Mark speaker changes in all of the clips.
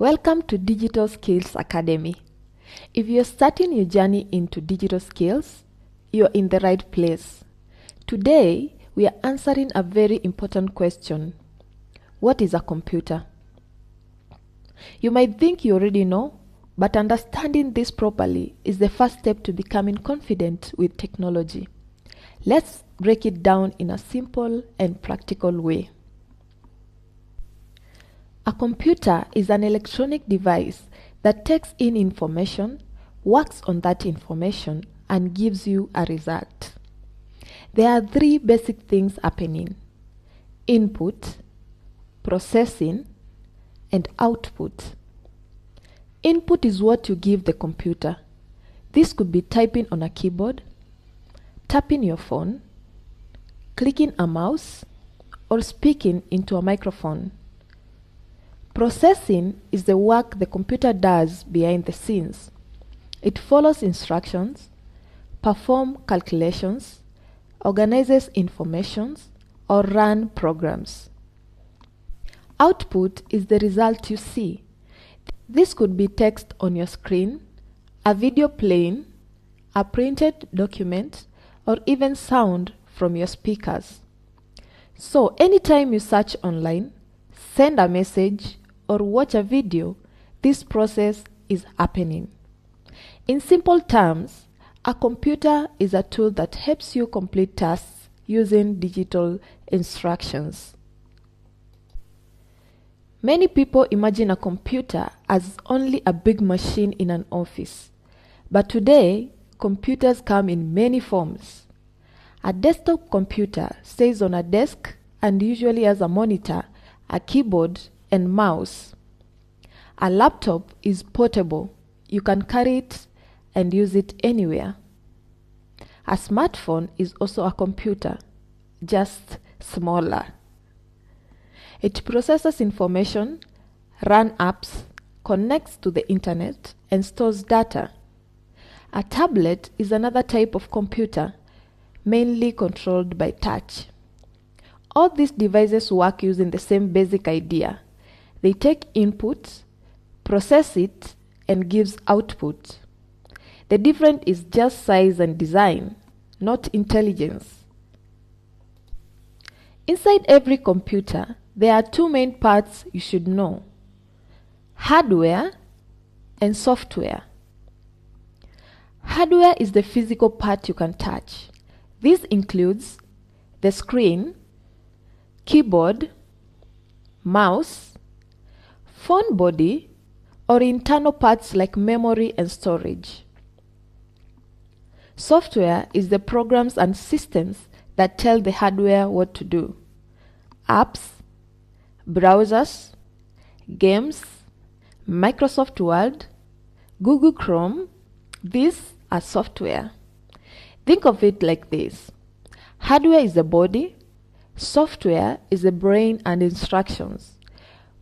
Speaker 1: Welcome to Digital Skills Academy. If you're starting your journey into digital skills, you're in the right place. Today, we are answering a very important question. What is a computer? You might think you already know, but understanding this properly is the first step to becoming confident with technology. Let's break it down in a simple and practical way. A computer is an electronic device that takes in information, works on that information, and gives you a result. There are three basic things happening: input, processing, and output. Input is what you give the computer. This could be typing on a keyboard, tapping your phone, clicking a mouse, or speaking into a microphone. Processing is the work the computer does behind the scenes. It follows instructions, performs calculations, organizes information, or runs programs. Output is the result you see. This could be text on your screen, a video playing, a printed document, or even sound from your speakers. So anytime you search online, send a message, or watch a video, this process is happening. In simple terms, a computer is a tool that helps you complete tasks using digital instructions. Many people imagine a computer as only a big machine in an office. But today, computers come in many forms. A desktop computer stays on a desk and usually has a monitor, a keyboard, and mouse. A laptop is portable. You can carry it and use it anywhere. A smartphone is also a computer, just smaller. It processes information, runs apps, connects to the internet, and stores data. A tablet is another type of computer, mainly controlled by touch. All these devices work using the same basic idea. They take input, process it, and gives output. The difference is just size and design, not intelligence. Inside every computer, there are two main parts you should know: hardware and software. Hardware is the physical part you can touch. This includes the screen, keyboard, mouse, phone body, or internal parts like memory and storage. Software is the programs and systems that tell the hardware what to do. Apps, browsers, games, Microsoft Word, Google Chrome, these are software. Think of it like this: hardware is the body, software is the brain and instructions.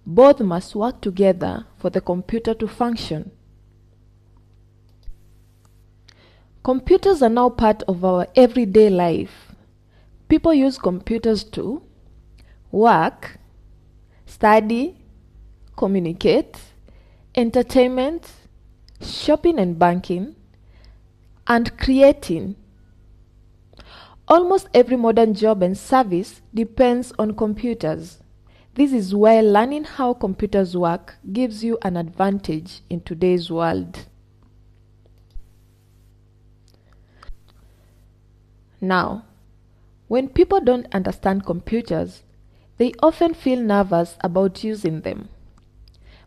Speaker 1: Both must work together for the computer to function. Computers are now part of our everyday life. People use computers to work, study, communicate, entertainment, shopping and banking, and creating. Almost every modern job and service depends on computers. This is why learning how computers work gives you an advantage in today's world. Now, when people don't understand computers, they often feel nervous about using them.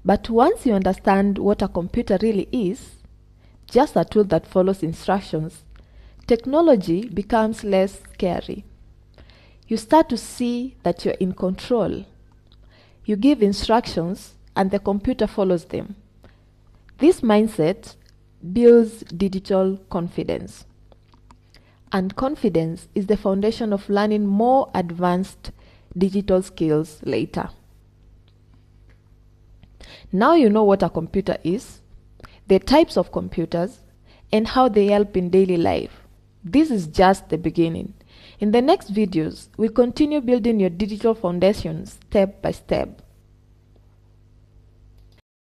Speaker 1: But once you understand what a computer really is, just a tool that follows instructions, technology becomes less scary. You start to see that you're in control. You give instructions and the computer follows them. This mindset builds digital confidence. And confidence is the foundation of learning more advanced digital skills later. Now you know what a computer is, the types of computers, and how they help in daily life. This is just the beginning. In the next videos, we'll continue building your digital foundations step by step.